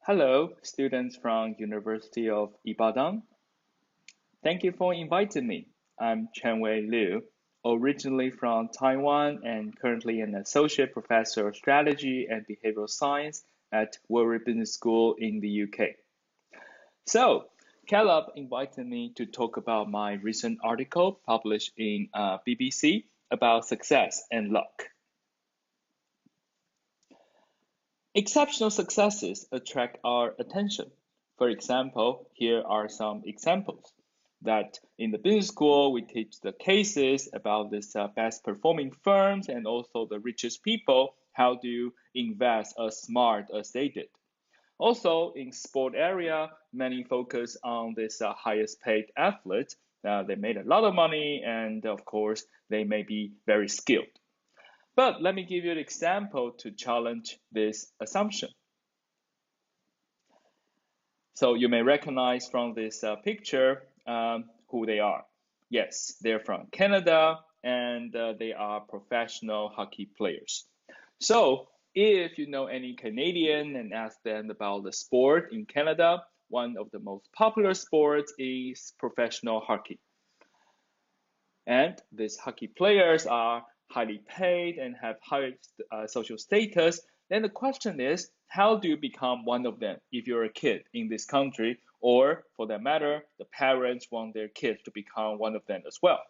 Hello, students from University of Ibadan. Thank you for inviting me. I'm Chengwei Liu, originally from Taiwan and currently an associate professor of strategy and behavioral science at Warwick Business School in the UK. So, Caleb invited me to talk about my recent article published in BBC about success and luck. Exceptional successes attract our attention. For example, here are some examples that in the business school we teach the cases about this best performing firms and also the richest people how to invest as smart as they did. Also in sport area, many focus on this highest paid athlete. They made a lot of money and of course they may be very skilled. But let me give you an example to challenge this assumption. So you may recognize from this picture who they are. Yes, they're from Canada and they are professional hockey players. So if you know any Canadian and ask them about the sport in Canada, one of the most popular sports is professional hockey. And these hockey players are highly paid and have high social status. Then the question is, how do you become one of them if you're a kid in this country, or for that matter, the parents want their kids to become one of them as well?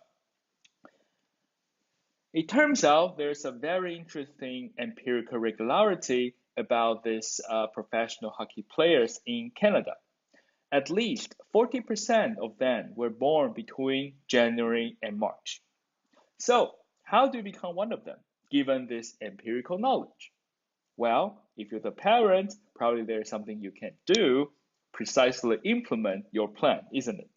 It turns out there's a very interesting empirical regularity about these professional hockey players in Canada. At least 40% of them were born between January and March. So, how do you become one of them, given this empirical knowledge? Well, if you're the parent, probably there's something you can do, precisely implement your plan, isn't it?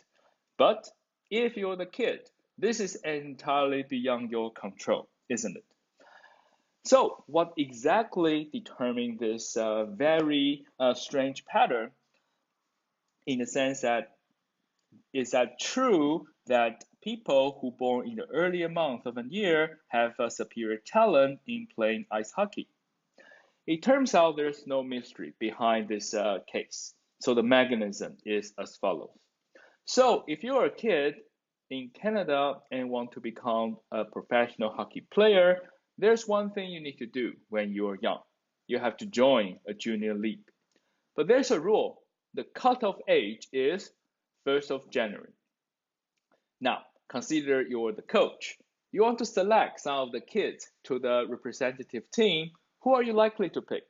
But if you're the kid, this is entirely beyond your control, isn't it? So, what exactly determines this very strange pattern in the sense that is that true that people who born in the earlier month of a year have a superior talent in playing ice hockey? It turns out there's no mystery behind this case. So the mechanism is as follows. So if you're a kid in Canada and want to become a professional hockey player, there's one thing you need to do when you're young. You have to join a junior league. But there's a rule. The cutoff age is 1st of January. Now, consider you're the coach. You want to select some of the kids to the representative team. Who are you likely to pick?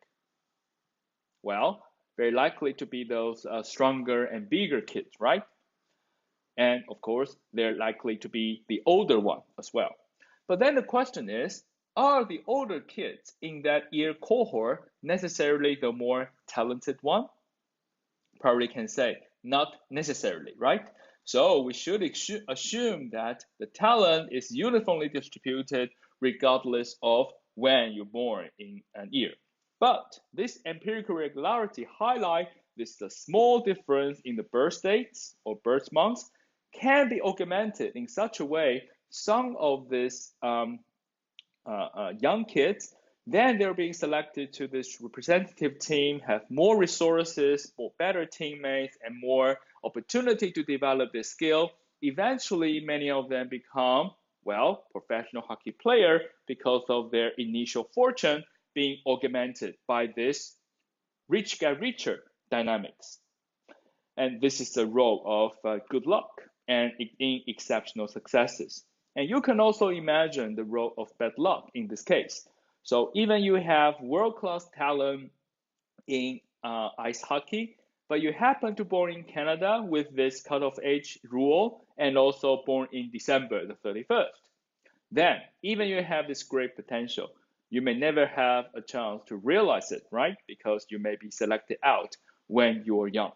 Well, very likely to be those stronger and bigger kids, right? And of course, they're likely to be the older one as well. But then the question is, are the older kids in that year cohort necessarily the more talented one? Probably can say not necessarily, right? So we should assume that the talent is uniformly distributed regardless of when you're born in an year. But this empirical regularity highlights this small difference in the birth dates or birth months can be augmented in such a way some of these young kids, then they're being selected to this representative team, have more resources, more better teammates, and more opportunity to develop their skill. Eventually, many of them become, well, professional hockey player because of their initial fortune being augmented by this rich get richer dynamics. And this is the role of good luck and in exceptional successes. And you can also imagine the role of bad luck in this case. So even you have world-class talent in ice hockey, but you happen to born in Canada with this cutoff age rule and also born in December the 31st. Then even you have this great potential, you may never have a chance to realize it, right? Because you may be selected out when you're young.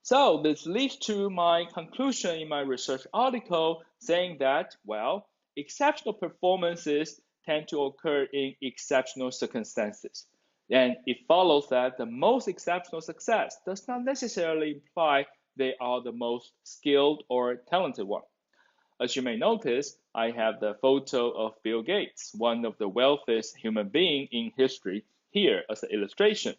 So this leads to my conclusion in my research article saying that, well, exceptional performances tend to occur in exceptional circumstances. And it follows that the most exceptional success does not necessarily imply they are the most skilled or talented one. As you may notice, I have the photo of Bill Gates, one of the wealthiest human beings in history, here as an illustration.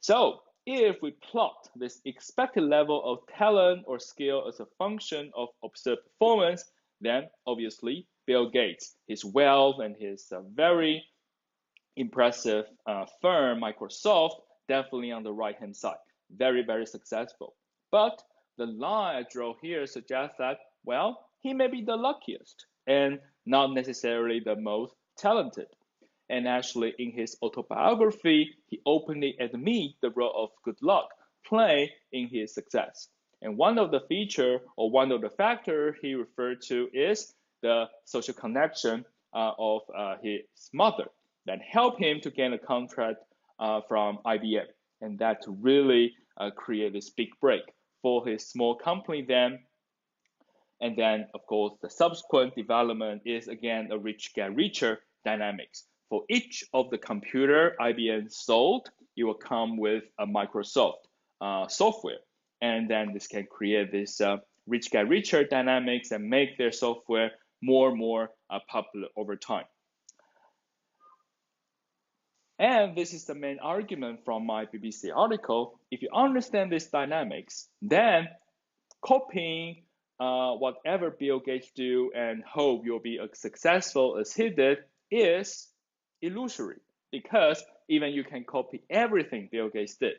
So if we plot this expected level of talent or skill as a function of observed performance, then obviously Bill Gates, his wealth and his very impressive firm, Microsoft, definitely on the right hand side. Very, very successful. But the line I draw here suggests that, well, he may be the luckiest and not necessarily the most talented. And actually, in his autobiography, he openly admits the role of good luck play in his success. And one of the feature or one of the factor he referred to is the social connection of his mother that helped him to gain a contract from IBM, and that really create this big break for his small company then. And then, of course, the subsequent development is again a rich get richer dynamics. For each of the computer IBM sold, it will come with a Microsoft software. And then this can create this rich get richer dynamics and make their software more and more popular over time. And this is the main argument from my BBC article. If you understand these dynamics, then copying whatever Bill Gates do and hope you'll be as successful as he did is illusory, because even you can copy everything Bill Gates did,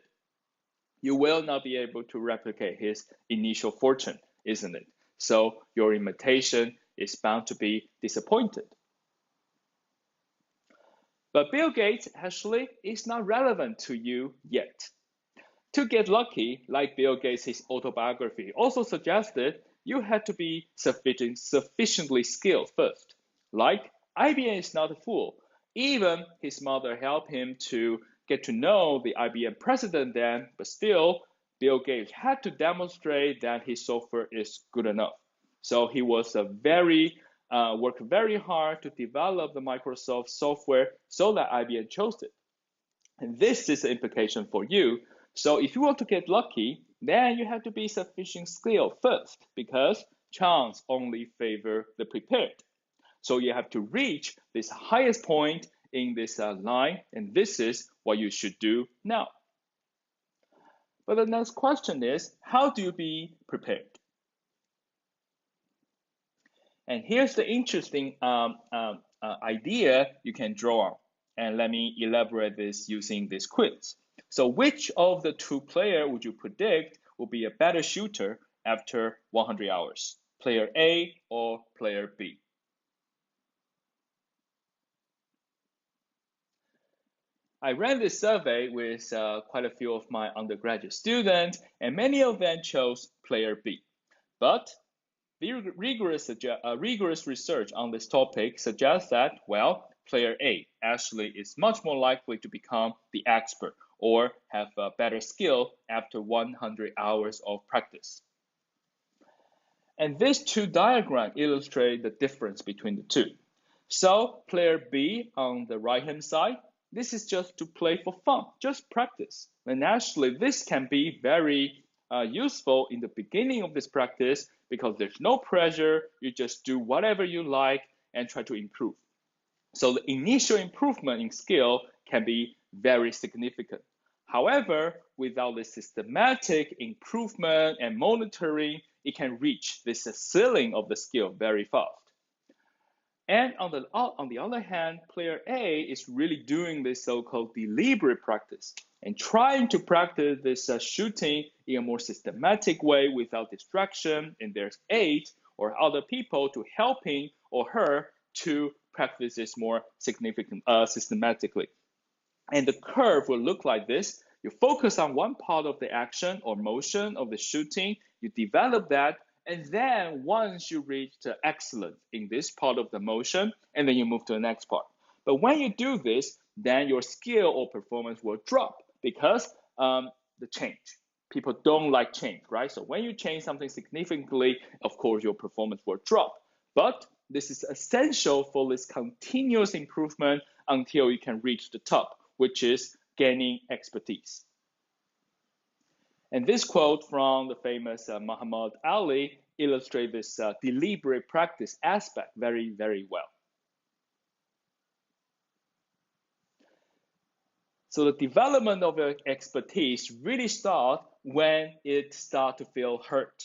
you will not be able to replicate his initial fortune, isn't it? So your imitation is bound to be disappointed. But Bill Gates actually is not relevant to you yet. To get lucky, like Bill Gates' autobiography also suggested, you had to be sufficiently skilled first. Like, IBM is not a fool. Even his mother helped him to get to know the IBM president then, but still, Bill Gates had to demonstrate that his software is good enough. So he was worked very hard to develop the Microsoft software so that IBM chose it. And this is the implication for you. So if you want to get lucky, then you have to be sufficient skill first, because chance only favor the prepared. So you have to reach this highest point in this line, and this is what you should do now. But the next question is, how do you be prepared? And here's the interesting idea you can draw on. And let me elaborate this using this quiz. So which of the two players would you predict will be a better shooter after 100 hours? Player A or player B? I ran this survey with quite a few of my undergraduate students, and many of them chose player B. But rigorous research on this topic suggests that, well, player A actually is much more likely to become the expert or have a better skill after 100 hours of practice. And these two diagrams illustrate the difference between the two. So player B on the right-hand side, this is just to play for fun, just practice. And actually, this can be very useful in the beginning of this practice because there's no pressure. You just do whatever you like and try to improve. So the initial improvement in skill can be very significant. However, without the systematic improvement and monitoring, it can reach this ceiling of the skill very fast. And on the other hand, player A is really doing this so-called deliberate practice and trying to practice this shooting in a more systematic way without distraction. And there's aid or other people to help him or her to practice this more systematically. And the curve will look like this. You focus on one part of the action or motion of the shooting, you develop that, and then once you reach excellence in this part of the motion, and then you move to the next part. But when you do this, then your skill or performance will drop because the change. People don't like change, right? So when you change something significantly, of course, your performance will drop. But this is essential for this continuous improvement until you can reach the top, which is gaining expertise. And this quote from the famous Muhammad Ali illustrates this deliberate practice aspect very, very well. So the development of your expertise really starts when it starts to feel hurt.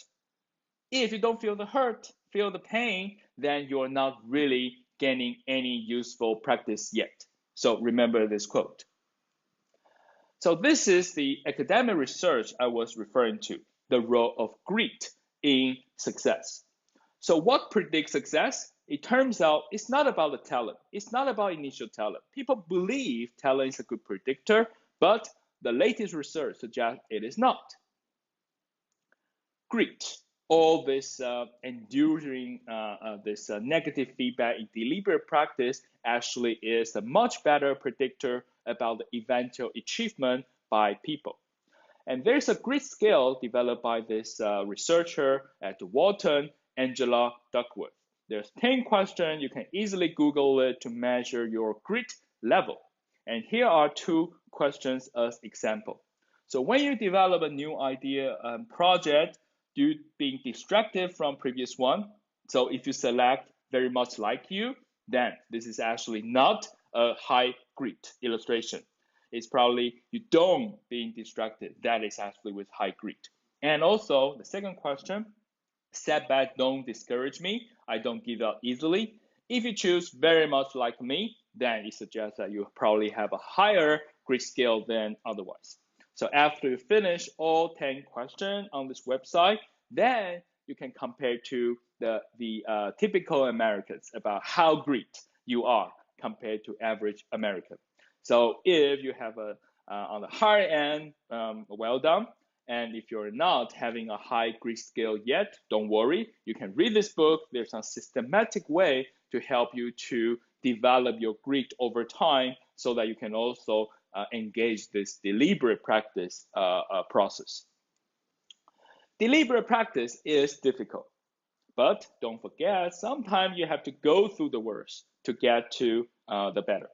If you don't feel the hurt, feel the pain, then you're not really gaining any useful practice yet. So remember this quote. So this is the academic research I was referring to, the role of grit in success. So what predicts success? It turns out it's not about the talent. It's not about initial talent. People believe talent is a good predictor, but the latest research suggests it is not. Grit, all this enduring this negative feedback in deliberate practice actually is a much better predictor about the eventual achievement by people. And there's a grit scale developed by this researcher at Wharton, Angela Duckworth. There's 10 questions. You can easily Google it to measure your grit level. And here are 2 questions as example. So when you develop a new idea project, you being distracted from previous one. So if you select very much like you, then this is actually not a high grit illustration. It's probably you don't being distracted. That is actually with high grit. And also the second question, setback don't discourage me. I don't give up easily. If you choose very much like me, then it suggests that you probably have a higher grit scale than otherwise. So after you finish all 10 questions on this website, then you can compare to the typical Americans about how grit you are compared to average American. So if you have a on the higher end, well done. And if you're not having a high grit scale yet, don't worry. You can read this book. There's a systematic way to help you to develop your grit over time so that you can also engage this deliberate practice process. Deliberate practice is difficult, but don't forget, sometimes you have to go through the worst to get to the better.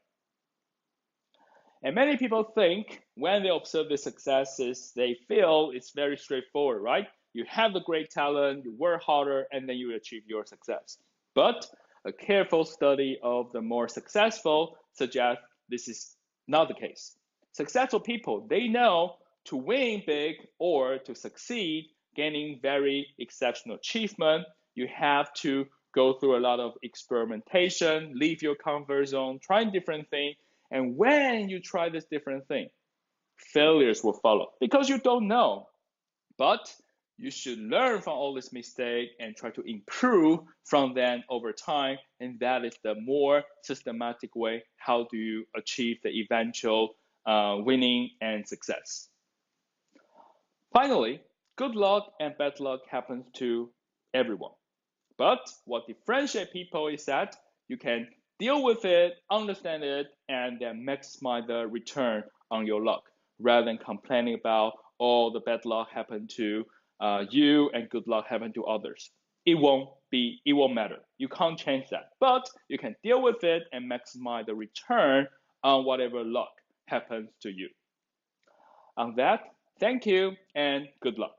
And many people think when they observe the successes, they feel it's very straightforward, right? You have the great talent, you work harder, and then you achieve your success. But a careful study of the more successful suggests this is not the case. Successful people, they know to win big or to succeed, gaining very exceptional achievement, you have to go through a lot of experimentation, leave your comfort zone, trying different things. And when you try this different thing, failures will follow because you don't know. But you should learn from all this mistake and try to improve from them over time. And that is the more systematic way. How do you achieve the eventual winning and success? Finally, good luck and bad luck happens to everyone. But what differentiates people is that you can deal with it, understand it, and then maximize the return on your luck rather than complaining about all the bad luck happened to you and good luck happened to others. It won't matter. You can't change that. But you can deal with it and maximize the return on whatever luck happens to you. On that, thank you and good luck.